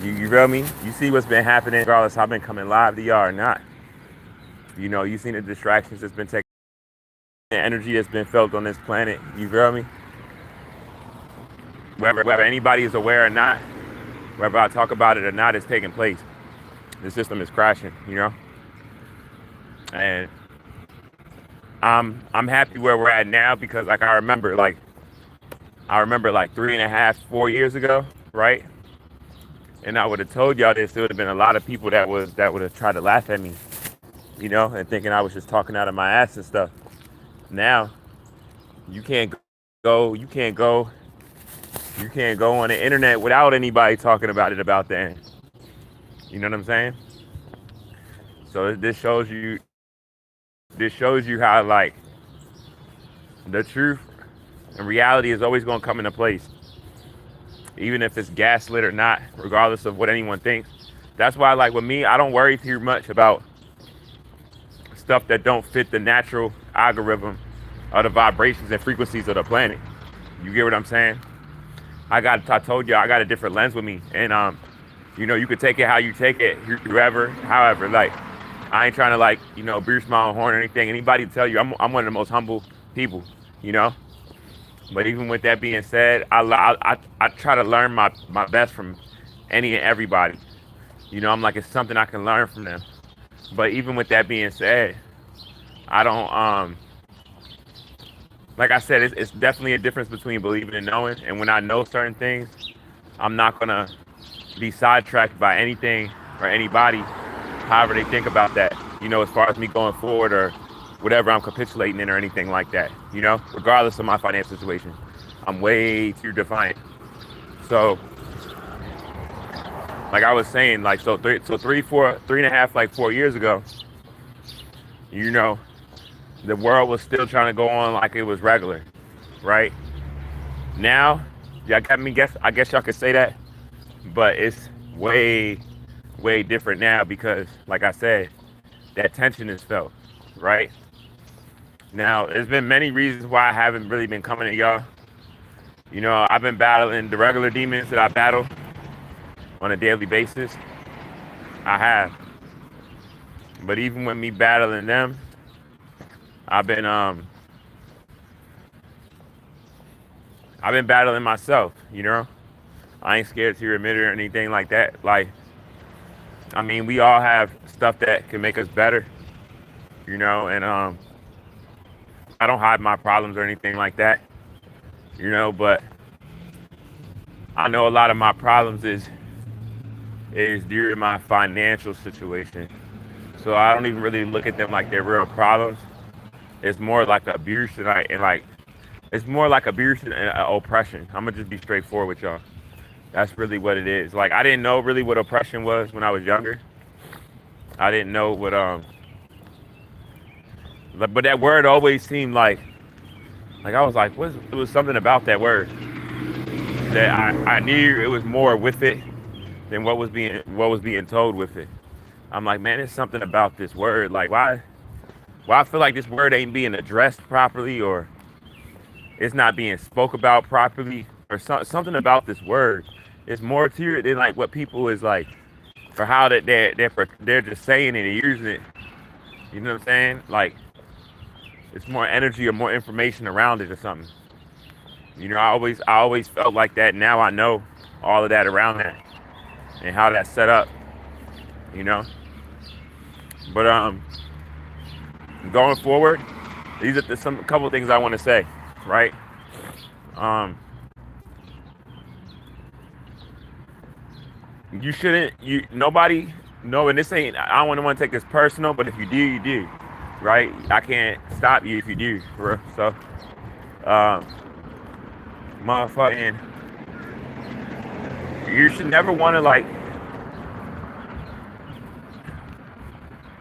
You feel me? You see what's been happening regardless I've been coming live to y'all or not. You seen the distractions that's been taken, the energy that's been felt on this planet. You feel me? Whether anybody is aware or not, whether I talk about it or not, it's taking place. The system is crashing. And I'm happy where we're at now because I remember like 3.5, 4 years ago, right? And I would have told y'all this, there would have been a lot of people that would have tried to laugh at me, and thinking I was just talking out of my ass and stuff. Now you can't go, you can't go, you can't go on the internet without anybody talking about it about that. You know what I'm saying? So this shows you how like the truth and reality is always gonna come into place, even if it's gaslit or not, regardless of what anyone thinks. That's why, like with me, I don't worry too much about stuff that don't fit the natural algorithm of the vibrations and frequencies of the planet. You get what I'm saying? I told you I got a different lens with me, and you could take it how you take it, however. Like, I ain't trying to like, boost my own horn or anything. Anybody tell you I'm one of the most humble people, you know. But even with that being said, I try to learn my best from any and everybody. I'm like, it's something I can learn from them. But even with that being said, I don't like I said, it's definitely a difference between believing and knowing. And when I know certain things, I'm not gonna be sidetracked by anything or anybody, however they think about that. As far as me going forward or whatever I'm capitulating in or anything like that. Regardless of my financial situation, I'm way too defiant. So, like I was saying, like three and a half, like 4 years ago, you know, the world was still trying to go on like it was regular, right? Now, y'all got me guess. I guess y'all could say that, but it's way, way different now because, like I said, that tension is felt, right? Now, there's been many reasons why I haven't really been coming to y'all. I've been battling the regular demons that I battle on a daily basis. I have, but even with me battling them, I've been battling myself. I ain't scared to admit it or anything like that. Like, I mean, we all have stuff that can make us better, and I don't hide my problems or anything like that, but I know a lot of my problems is due to my financial situation. So I don't even really look at them like they're real problems. It's more like abuse and like it's more like abuse and oppression. I'm gonna just be straightforward with y'all. That's really what it is. Like, I didn't know really what oppression was when I was younger. I didn't know what but that word always seemed like I was like, it was something about that word that I knew it was more with it than what was being told with it. I'm like, man, there's something about this word. Like, why I feel like this word ain't being addressed properly, or it's not being spoke about properly, or something about this word. It's more to it than like what people is like, for how that they're just saying it and using it. You know what I'm saying? Like, it's more energy or more information around it or something. I always felt like that. Now I know all of that around that and how that's set up. You know, but going forward, these are some couple of things I want to say, right? Um, you shouldn't, nobody, no, and this ain't, I don't want to take this personal, but if you do, you do, right? I can't stop you if you do, bro. So, um, motherfucking, you should never want to like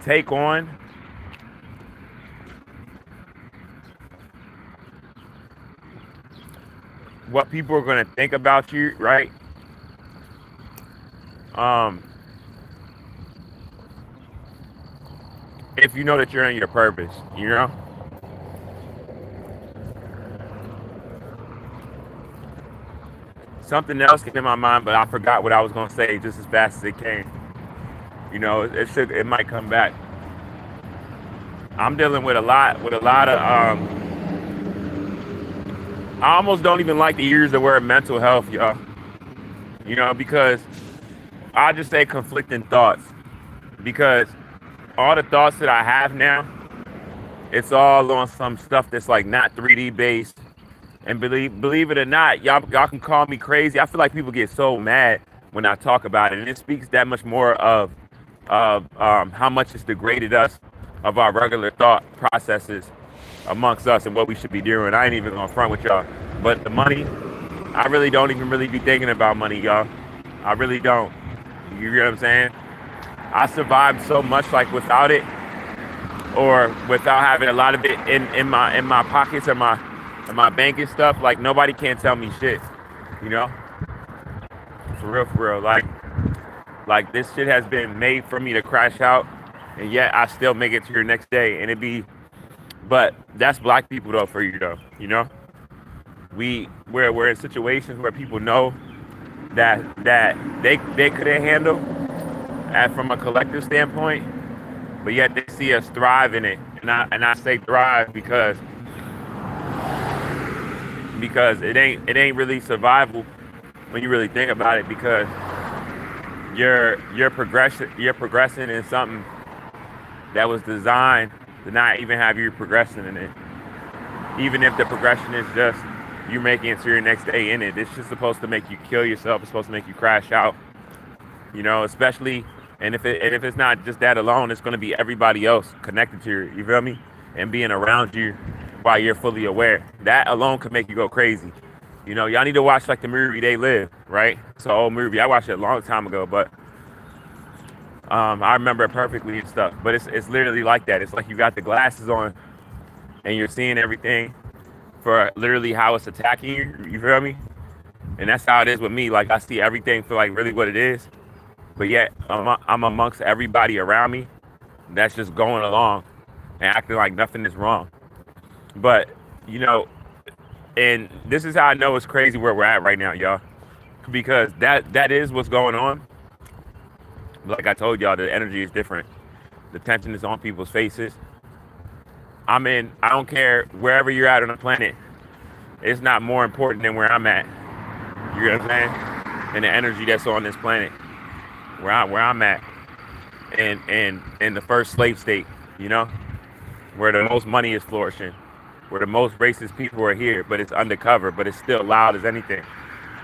take on what people are going to think about you, right? Um, if you know that you're in your purpose. something else came in my mind, but I forgot what I was gonna say just as fast as it came. You know, it might come back. I'm dealing with a lot of I almost don't even like to use the word mental health, y'all. You know, because I just say conflicting thoughts. Because all the thoughts that I have now, it's all on some stuff that's like not 3D based. And believe it or not, y'all can call me crazy. I feel like people get so mad when I talk about it, and it speaks that much more of how much it's degraded us of our regular thought processes amongst us and what we should be doing. I ain't even gonna front with y'all, but the money, I really don't even really be thinking about money, y'all. I really don't. You get what I'm saying? I survived so much like without it, or without having a lot of it in my pockets or my bank and stuff. Like nobody can tell me shit, you know? For real. Like this shit has been made for me to crash out, and yet I still make it to your next day, and but that's black people though for you though, you know? We're in situations where people know that they couldn't handle from a collective standpoint, but yet they see us thrive in it, and I say thrive because it ain't really survival when you really think about it, because you're progressing in something that was designed to not even have you progressing in it. Even if the progression is just you making it to your next day in it, it's just supposed to make you kill yourself. It's supposed to make you crash out. You know, especially, and if it's not just that alone, it's going to be everybody else connected to you. You feel me? And being around you while you're fully aware. That alone could make you go crazy. You know, y'all need to watch like the movie They Live, right? It's an old movie. I watched it a long time ago, but I remember it perfectly and stuff. But it's literally like that. It's like you got the glasses on and you're seeing everything for literally how it's attacking you. You feel me? And that's how it is with me. Like I see everything for like really what it is, but yet I'm amongst everybody around me that's just going along and acting like nothing is wrong. But you know, and this is how I know it's crazy where we're at right now, y'all, because that is what's going on. Like I told y'all, the energy is different. The tension is on people's faces. I don't care wherever you're at on the planet. It's not more important than where I'm at. You know what I'm saying? And the energy that's on this planet, where I'm at, and in the first slave state, you know, where the most money is flourishing, where the most racist people are here, but it's undercover, but it's still loud as anything.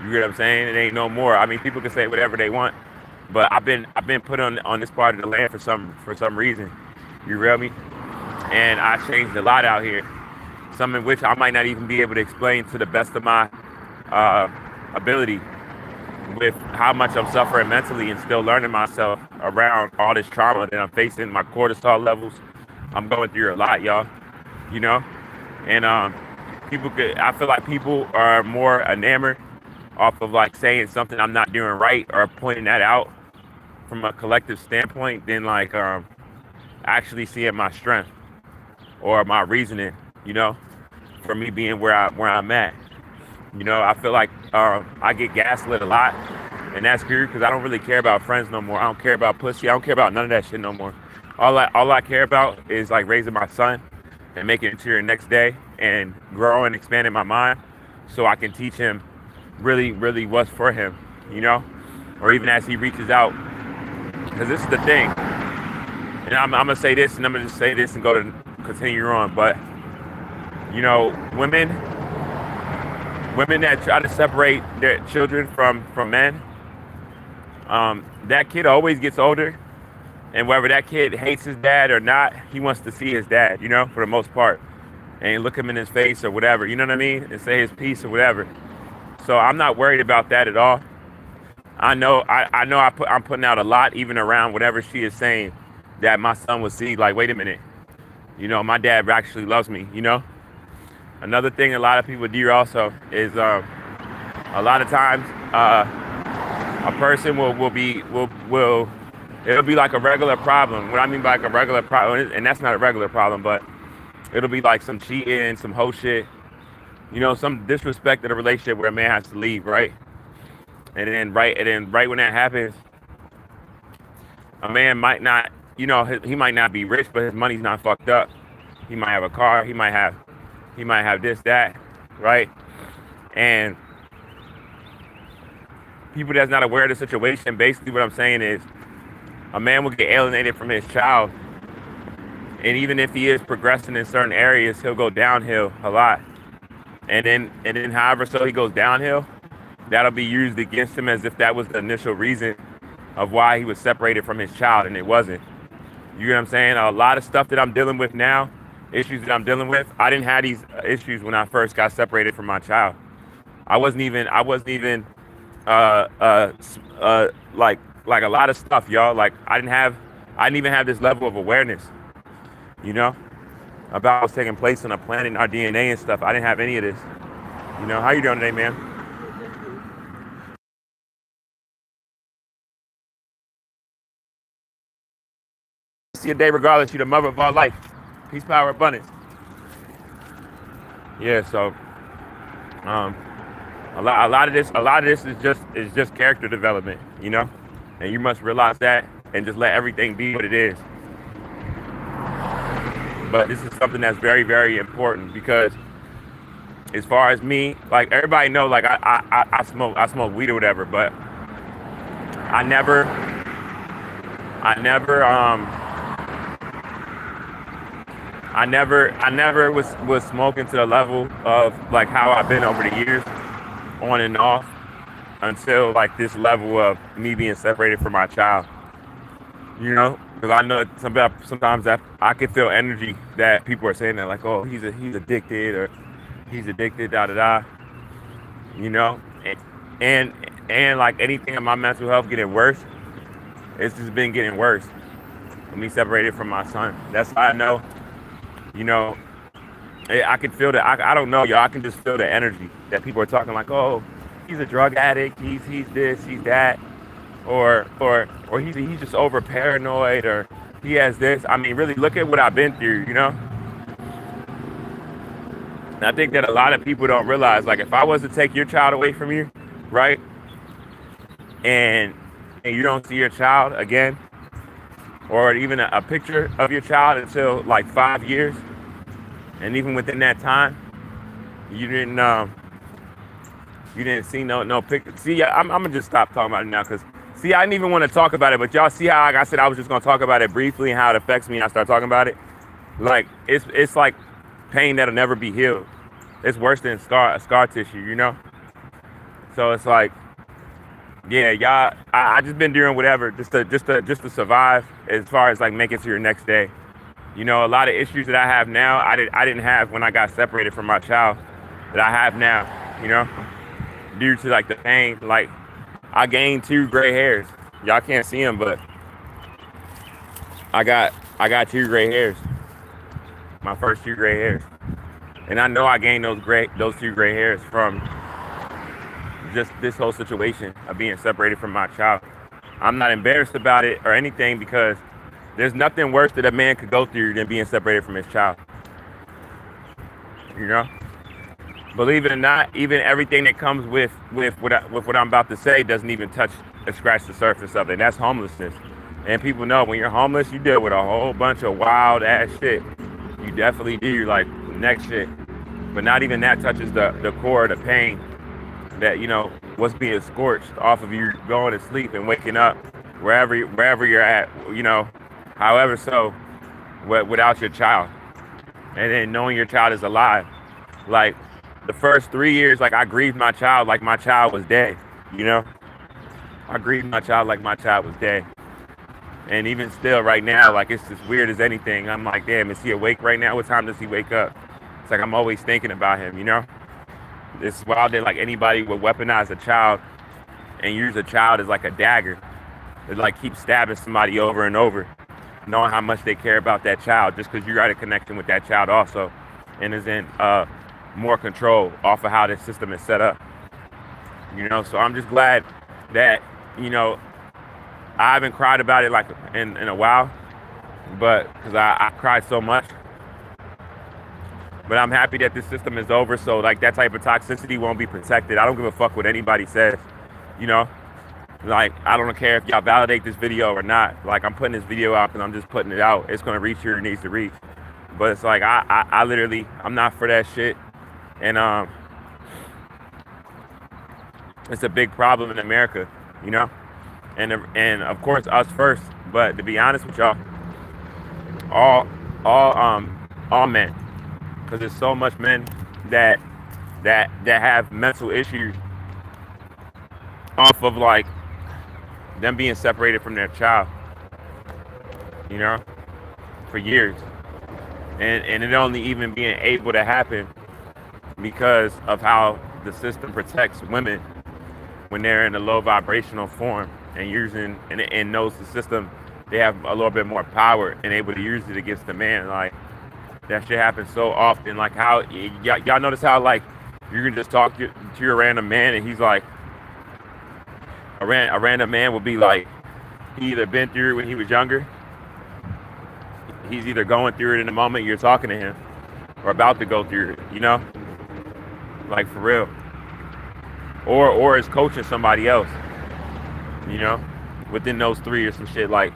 You know what I'm saying? It ain't no more. I mean, people can say whatever they want, but I've been put on this part of the land for some reason. You feel me? And I changed a lot out here, some in which I might not even be able to explain to the best of my ability, with how much I'm suffering mentally and still learning myself around all this trauma that I'm facing. My cortisol levels, I'm going through a lot, y'all, you know? And I feel like people are more enamored off of like saying something I'm not doing right or pointing that out from a collective standpoint than like actually seeing my strength or my reasoning, you know, for me being where I'm at. You know, I feel like I get gaslit a lot, and that's good because I don't really care about friends no more. I don't care about pussy. I don't care about none of that shit no more. All I care about is like raising my son and making it to your next day and growing, expanding my mind so I can teach him really, really what's for him, you know, or even as he reaches out. Because this is the thing, and I'm gonna say this, and I'm gonna just say this and go to continue on. But you know, women that try to separate their children from men, that kid always gets older, and whether that kid hates his dad or not, he wants to see his dad, you know, for the most part, and look him in his face or whatever, you know what I mean, and say his piece or whatever. So I'm not worried about that at all. I know I'm putting out a lot, even around whatever she is saying, that my son will see, like, wait a minute, you know, my dad actually loves me, you know. Another thing a lot of people do also is a lot of times a person will it'll be like a regular problem. What I mean by like a regular problem, and that's not a regular problem, but it'll be like some cheating, some hoe shit, you know, some disrespect in a relationship where a man has to leave, right? And then right when that happens, a man might not, he might not be rich, but his money's not fucked up. He might have a car. He might have this, that, right? And people that's not aware of the situation, basically what I'm saying is a man will get alienated from his child. And even if he is progressing in certain areas, he'll go downhill a lot. And then however so he goes downhill, that'll be used against him as if that was the initial reason of why he was separated from his child, and it wasn't. You know what I'm saying? A lot of stuff that I'm dealing with now, issues that I'm dealing with, I didn't have these issues when I first got separated from my child. I wasn't even uh uh like a lot of stuff, y'all. Like I didn't even have this level of awareness, you know, about what's taking place on the planet and our DNA and stuff. I didn't have any of this. How you doing today, man? See a day regardless, you're the mother of all life. Peace, power, abundance. Yeah, so um a lot of this is just character development, and you must realize that and just let everything be what it is. But this is something that's very, very important because as far as me, like everybody know, like I smoke weed or whatever, but I never I never I never was smoking to the level of like how I've been over the years, on and off, until like this level of me being separated from my child. Because I know sometimes that I can feel energy that people are saying that like, oh, he's addicted, or he's addicted, da da da. You know, and and like anything in my mental health getting worse, it's just been getting worse. Me separated from my son. That's why I know. You know, I can feel that. I don't know, y'all. I can just feel the energy that people are talking like, oh, he's a drug addict. He's this. He's that. Or he's just over paranoid, or he has this. I mean, really, look at what I've been through. And I think that a lot of people don't realize, like, if I was to take your child away from you, right, and and you don't see your child again, or even a picture of your child until like 5 years, and even within that time, you didn't see no picture. See, I'm gonna just stop talking about it now, because see, I didn't even want to talk about it, but y'all see how, like I said, I was just gonna talk about it briefly and how it affects me, and I start talking about it. Like it's like pain that'll never be healed. It's worse than scar tissue. So it's like, yeah, y'all. I just been doing whatever just to survive, as far as like making it to your next day. A lot of issues that I have now, I didn't have when I got separated from my child, that I have now. Due to like the pain, like I gained 2 gray hairs. Y'all can't see them, but I got 2 gray hairs. My first 2 gray hairs, and I know I gained those 2 gray hairs from just this whole situation of being separated from my child. I'm not embarrassed about it or anything, because there's nothing worse that a man could go through than being separated from his child. You know, Believe it or not, even everything that comes with what I'm about to say doesn't even scratch the surface of it. And that's homelessness. And people know when you're homeless, you deal with a whole bunch of wild ass shit. You definitely do, like next shit. But not even that touches the core of the pain that, what's being scorched off of you going to sleep and waking up wherever you're at, however so, without your child. And then knowing your child is alive. Like the first 3 years, like I grieved my child like my child was dead. I grieved my child like my child was dead. And even still right now, like it's as weird as anything. I'm like, damn, is he awake right now? What time does he wake up? It's like I'm always thinking about him, It's wild that like anybody would weaponize a child and use a child as like a dagger. It like keep stabbing somebody over and over, knowing how much they care about that child, just because you got a connection with that child also, and is in more control off of how this system is set up. So I'm just glad that I haven't cried about it like in a while, but because I cried so much. But I'm happy that this system is over, so like that type of toxicity won't be protected. I don't give a fuck what anybody says. You know, like, I don't care if y'all validate this video or not. Like, I'm putting this video out and I'm just putting it out. It's gonna reach where it needs to reach. But it's like I literally, I'm not for that shit. And it's a big problem in America, you know. And of course us first. But to be honest with y'all, all all men, because there's so much men that have mental issues off of like them being separated from their child, you know, for years, and it only even being able to happen because of how the system protects women when they're in a low vibrational form and using and knows the system, they have a little bit more power and able to use it against the man. Like, that shit happens so often. Like, how y'all notice how like you can just talk to a random man and he's like, a random man will be like, he either been through it when he was younger, he's either going through it in the moment you're talking to him, or about to go through it, you know, like, for real, or is coaching somebody else, you know, within those three or some shit. Like,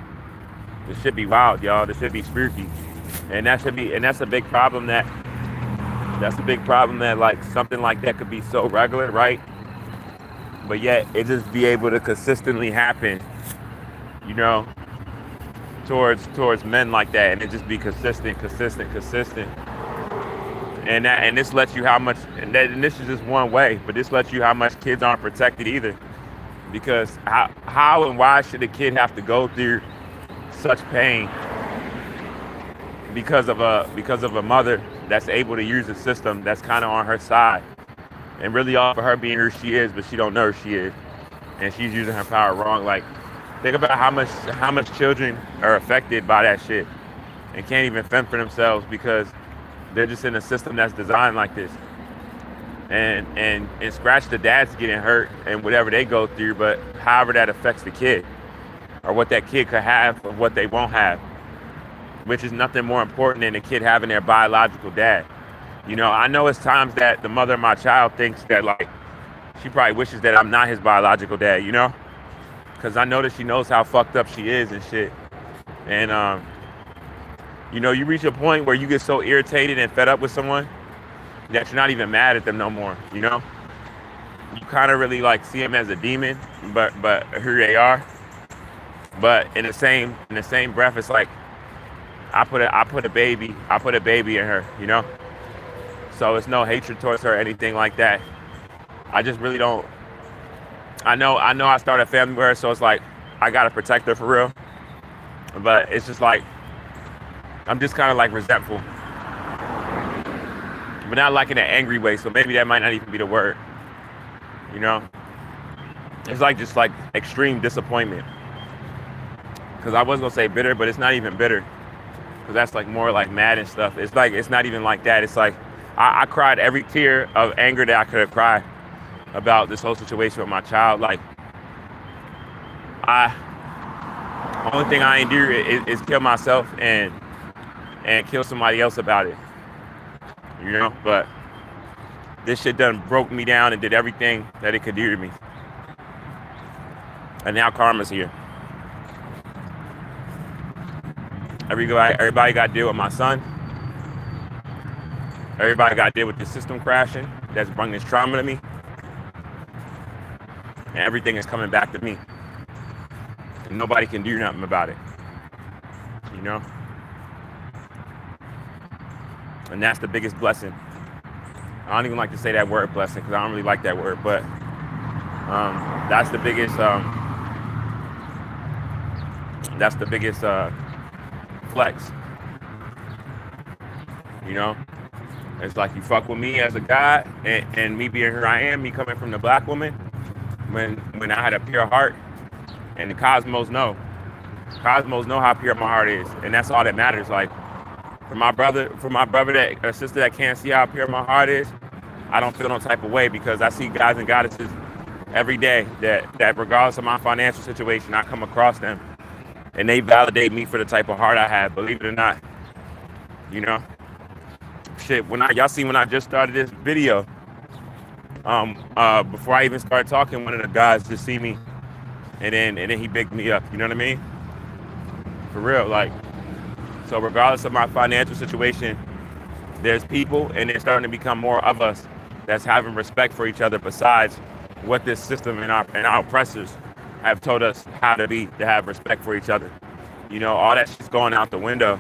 this should be wild, y'all. This should be spooky, and that's a big problem that like something like that could be so regular, right? But yet it just be able to consistently happen, you know, towards men like that, and it just be consistent. And this lets you how much, and this is just one way, but this lets you how much kids aren't protected either. Because how and why should a kid have to go through such pain because of a mother that's able to use a system that's kind of on her side, and really all for her being who she is, but she don't know who she is, and she's using her power wrong. Like, think about how much children are affected by that shit and can't even fend for themselves because they're just in a system that's designed like this. And scratch the dads getting hurt and whatever they go through, but however that affects the kid, or what that kid could have or what they won't have, which is nothing more important than the kid having their biological dad. You know, I know it's times that the mother of my child thinks that, like, she probably wishes that I'm not his biological dad, you know? Because I know that she knows how fucked up she is and shit. And, you know, you reach a point where you get so irritated and fed up with someone that you're not even mad at them no more, you know? You kind of really, like, see them as a demon, but who they are. But in the same breath, it's like, I put a baby in her, you know? So it's no hatred towards her or anything like that. I just really don't. I know I started a family with her, so it's like I gotta protect her for real. But it's just like I'm just kind of like resentful, but not like in an angry way. So maybe that might not even be the word. You know, it's like just like extreme disappointment. Because I was gonna say bitter, but it's not even bitter. Because that's like more like mad and stuff. It's like it's not even like that. It's like I cried every tear of anger that I could have cried about this whole situation with my child. Like, only thing I ain't do is kill myself and kill somebody else about it, you know? But this shit done broke me down and did everything that it could do to me. And now karma's here. Everybody got to deal with my son. Everybody got to deal with the system crashing that's bringing this trauma to me. And everything is coming back to me. And nobody can do nothing about it. You know? And that's the biggest blessing. I don't even like to say that word blessing because I don't really like that word, but that's the biggest flex. You know? It's like you fuck with me as a guy, and me being who I am, me coming from the black woman, when I had a pure heart, and the cosmos know how pure my heart is, and that's all that matters. Like, for my brother that or sister that can't see how pure my heart is, I don't feel no type of way, because I see guys and goddesses every day that regardless of my financial situation, I come across them, and they validate me for the type of heart I have, believe it or not. You know? Shit, when I just started this video, Before I even started talking, one of the guys just see me, and then he picked me up. You know what I mean? For real, like. So regardless of my financial situation, there's people, and there's starting to become more of us that's having respect for each other. Besides what this system and our oppressors have told us how to be, to have respect for each other. You know, all that's just going out the window.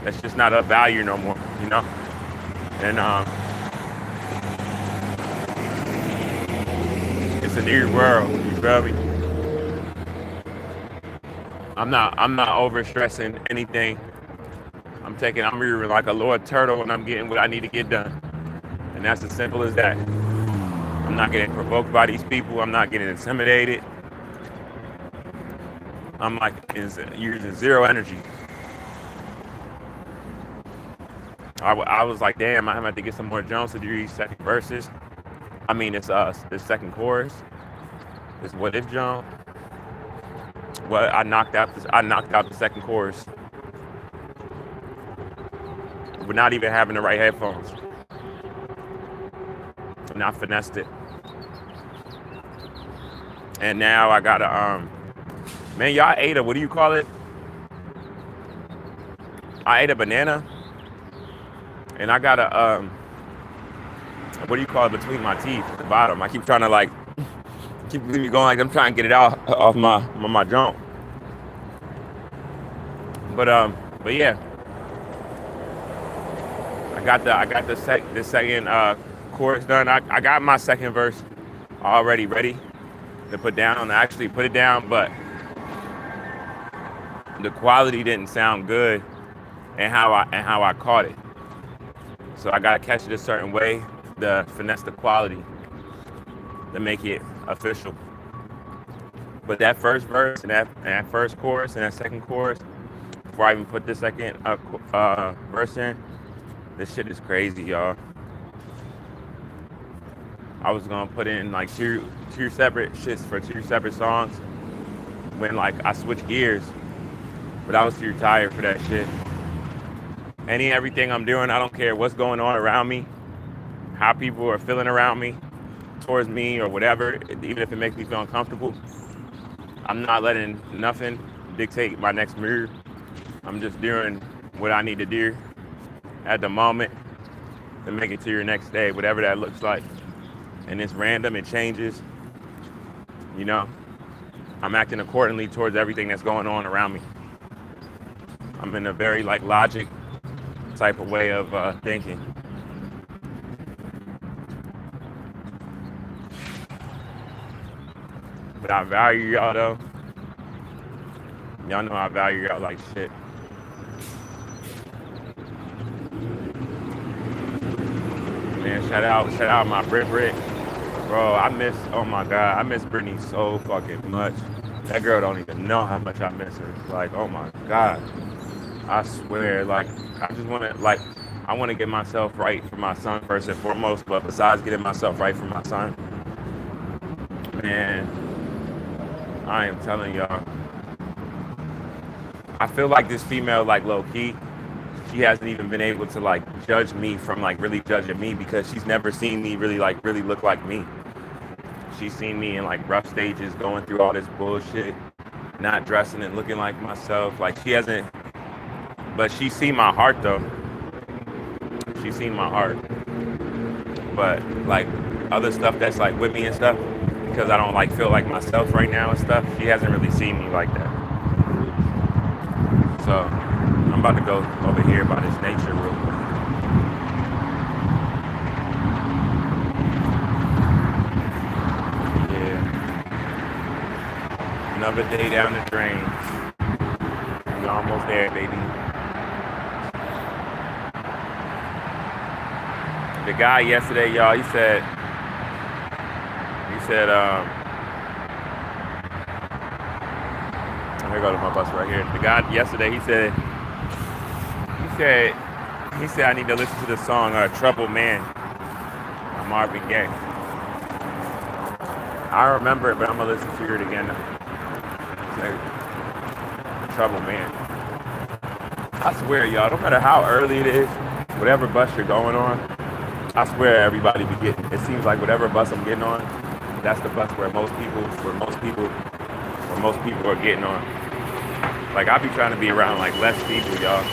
That's just not of value no more. You know, and it's a new world. You feel me? I'm not over stressing anything. I'm moving like a Lord Turtle, and I'm getting what I need to get done. And that's as simple as that. I'm not getting provoked by these people. I'm not getting intimidated. I'm like using zero energy. I was like, damn, I'm have to get some more Jones to do these second verses. I mean, it's this second chorus. It's what if Jones. Well, I knocked out the second chorus, but not even having the right headphones. And I finessed it. And now I gotta man, y'all ate what do you call it? I ate a banana, and I got a what do you call it between my teeth at the bottom? I keep trying to like keep me going, like I'm trying to get it out off my junk. But yeah, I got the second chorus done. I got my second verse already ready to put down. I actually put it down, but the quality didn't sound good, and how I caught it. So I gotta catch it a certain way to finesse the quality to make it official. But that first verse and that first chorus and that second chorus, before I even put the second verse in, this shit is crazy, y'all. I was gonna put in like two separate shits for two separate songs when like I switched gears, but I was too tired for that shit. Everything I'm doing, I don't care what's going on around me, how people are feeling around me, towards me or whatever, even if it makes me feel uncomfortable. I'm not letting nothing dictate my next move. I'm just doing what I need to do at the moment to make it to your next day, whatever that looks like. And it's random, it changes. You know, I'm acting accordingly towards everything that's going on around me. I'm in a very like logic type of way of thinking. But I value y'all though. Y'all know I value y'all like shit. Man, shout out my Brit. Bro, oh my God, I miss Brittany so fucking much. That girl don't even know how much I miss her. Like, oh my God. I swear, like, I want to get myself right for my son first and foremost, but besides getting myself right for my son, man, I am telling y'all, I feel like this female, like, low-key, she hasn't even been able to, like, judge me from, like, really judging me because she's never seen me really look like me. She's seen me in, like, rough stages, going through all this bullshit, not dressing and looking like myself. Like, she hasn't, but she's seen my heart, though. She's seen my heart. But, like, other stuff that's, like, with me and stuff, because I don't, like, feel like myself right now and stuff, she hasn't really seen me like that. So, I'm about to go over here by this nature real quick. Yeah. Another day down the drain. We're almost there, baby. The guy yesterday, y'all, he said, here goes my bus right here. The guy yesterday, he said, I need to listen to the song Troubled Man by Marvin Gaye. I remember it, but I'm gonna listen to it again. Troubled Man. I swear, y'all, no matter how early it is, whatever bus you're going on, I swear everybody be getting. It seems like whatever bus I'm getting on, that's the bus where most people are getting on. Like I be trying to be around like less people, y'all.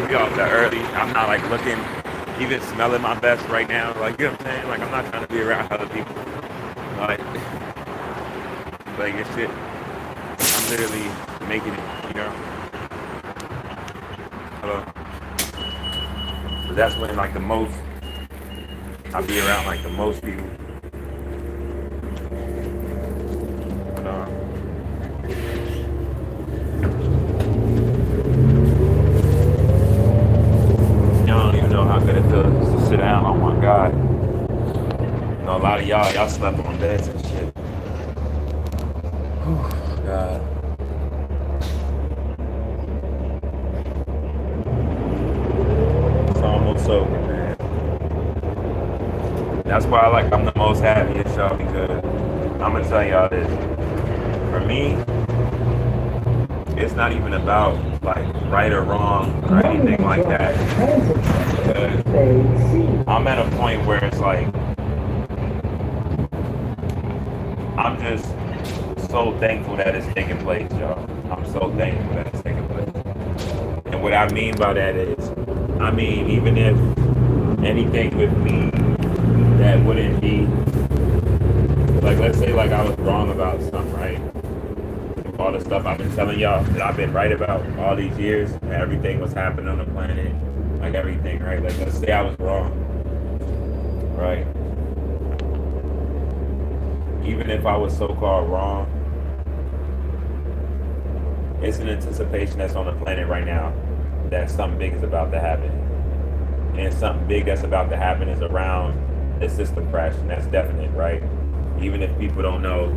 We off that early. I'm not like looking, even smelling my best right now. Like you know what I'm saying? Like I'm not trying to be around other people. Like, like this shit. I'm literally making it, you know. So that's when like the most I be around like the most people. But, y'all don't even know how good it feels to sit down. Oh my god. You know, a lot of y'all slept on beds and shit. Whew, god. It's almost over, man. That's why I'm the most happiest, y'all, because I'm gonna tell y'all this. For me, it's not even about like right or wrong or anything like that. Because I'm at a point where it's like I'm just so thankful that it's taking place, y'all. I'm so thankful that it's taking place. And what I mean by that is, I mean, even if anything with me that wouldn't be, like, let's say, like, I was wrong about something, right? All the stuff I've been telling y'all that I've been right about all these years, and everything was happening on the planet, like everything, right? Like, let's say I was wrong, right? Even if I was so-called wrong, it's an anticipation that's on the planet right now that something big is about to happen. And something big that's about to happen is around the system crash, and that's definite, right? Even if people don't know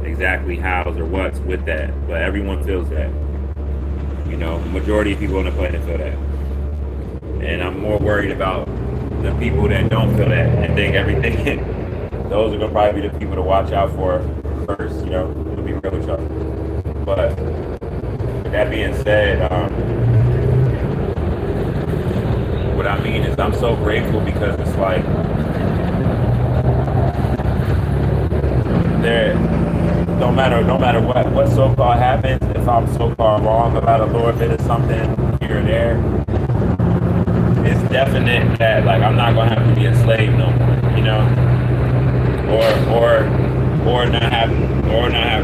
exactly hows or what's with that, but everyone feels that. You know, the majority of people on the planet feel that. And I'm more worried about the people that don't feel that and think everything. Those are gonna probably be the people to watch out for first, you know, to be real with y'all. But with that being said, what I mean is I'm so grateful because it's like there no matter what so-called happens, if I'm so-called wrong about a little bit of something here or there, it's definite that like I'm not gonna have to be a slave no more, you know? Or not have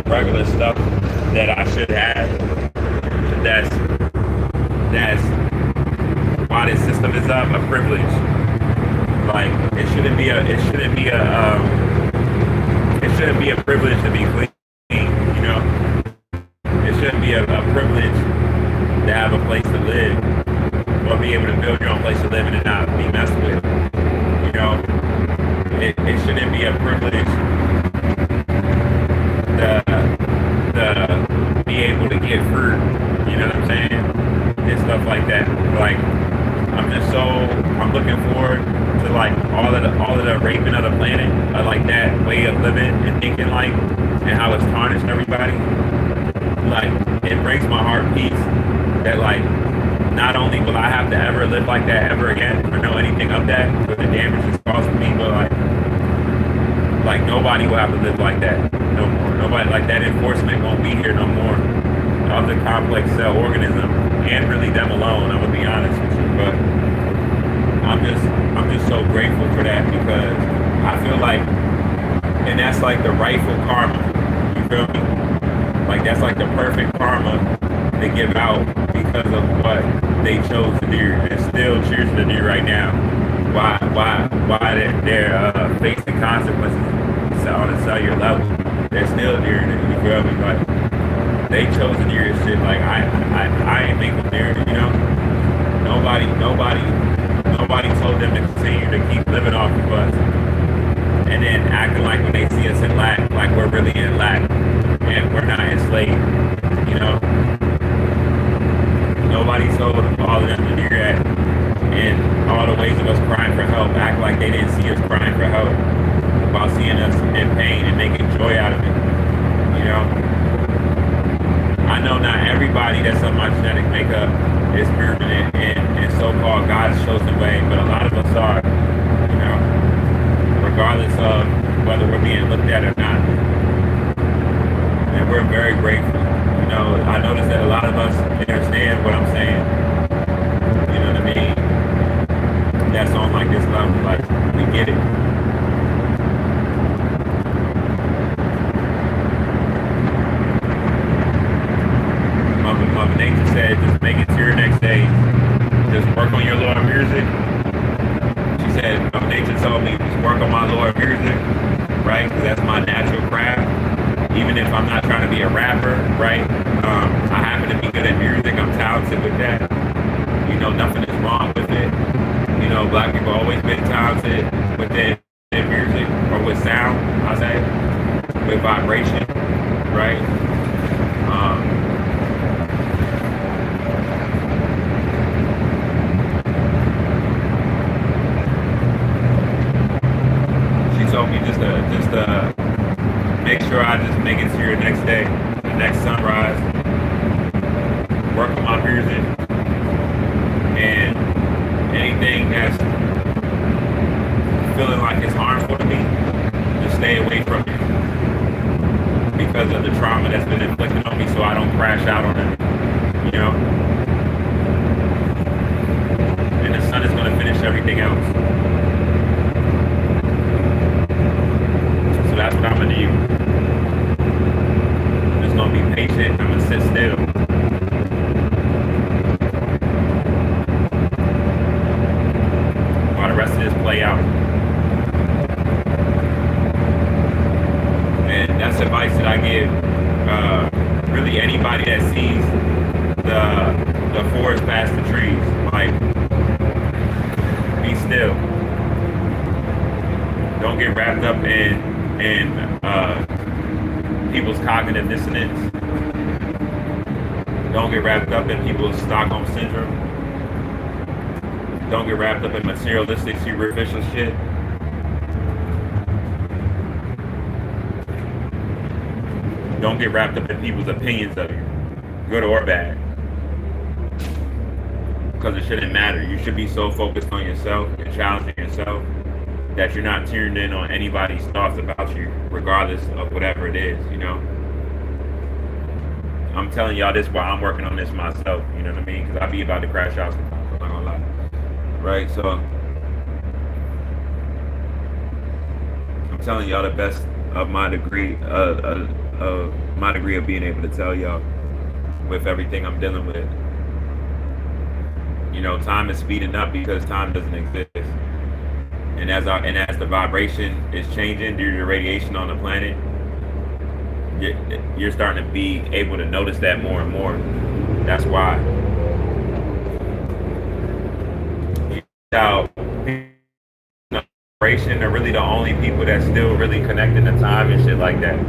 regular stuff that I should have. That's why this system is up, a privilege. Like it shouldn't be a privilege to be clean, you know. It shouldn't be a privilege to have a place to live or be able to build your own place to live in and not be messed with. You know, it shouldn't be a privilege to be able to get fruit. You know what I'm saying? And stuff like that. Like I'm looking forward to like all of the raping of the planet, like that way of living and thinking like, and how it's tarnished everybody. Like it breaks my heart peace that like not only will I have to ever live like that ever again or know anything of that for the damage it's caused for me, but like nobody will have to live like that no more. Nobody like that enforcement won't be here no more of the complex cell organism and really them alone. I'm gonna be honest with you, but I'm just so grateful for that because I feel like, and that's like the rightful karma. You feel me? Like that's like the perfect karma to give out because of what they chose to do and still choosing to do right now. Why they're facing consequences on a cellular level. They're still doing it. You feel me? Like they chose to do this shit. Like I ain't make them do it. You know? Nobody told them to continue to keep living off of us and then acting like when they see us in lack, like we're really in lack and we're not enslaved, you know? Nobody told all of them to do that and all the ways of us crying for help, act like they didn't see us crying for help while seeing us in pain and making joy out of it, you know? I know not everybody that's on my genetic makeup is permanent and so-called God's chosen we're very grateful. You know, I noticed that a lot of us understand what I'm saying. You know what I mean? That's on like this level, like we get it. Mother Nature said, just make it to your next day. Just work on your Lord music. She said, Mother Nature told me just work on my Lord music, right? Because that's my natural craft. Even if I'm not trying to be a rapper, right? I happen to be good at music. I'm talented with that. You know, nothing is wrong with it. You know, black people always been talented with their music or with sound, I say, with vibration, right? She told me just to make sure I just make it to your next day, the next sunrise, work on my music, and anything that's feeling like it's harmful to me, just stay away from it because of the trauma that's been inflicted on me, so I don't crash out on it. You know, and the sun is going to finish everything else. So that's what I'm gonna do. I'm just gonna be patient. I'm gonna sit still. While the rest of this play out. And that's advice that I give really anybody that sees the forest past the trees. Like, be still. Don't get wrapped up in people's cognitive dissonance. Don't get wrapped up in people's Stockholm syndrome. Don't get wrapped up in materialistic, superficial shit. Don't get wrapped up in people's opinions of you, good or bad. Because it shouldn't matter. You should be so focused on yourself and challenging yourself that you're not tuned in on anybody's thoughts about you, regardless of whatever it is, you know? I'm telling y'all this while I'm working on this myself, you know what I mean? Because I be about to crash out sometimes, I'm not gonna lie. Right, so I'm telling y'all the best of my degree, of my degree of being able to tell y'all with everything I'm dealing with. You know, time is speeding up because time doesn't exist. And as the vibration is changing due to the radiation on the planet, you're starting to be able to notice that more and more. That's why. Now, vibration are really the only people that still really connected to time and shit like that.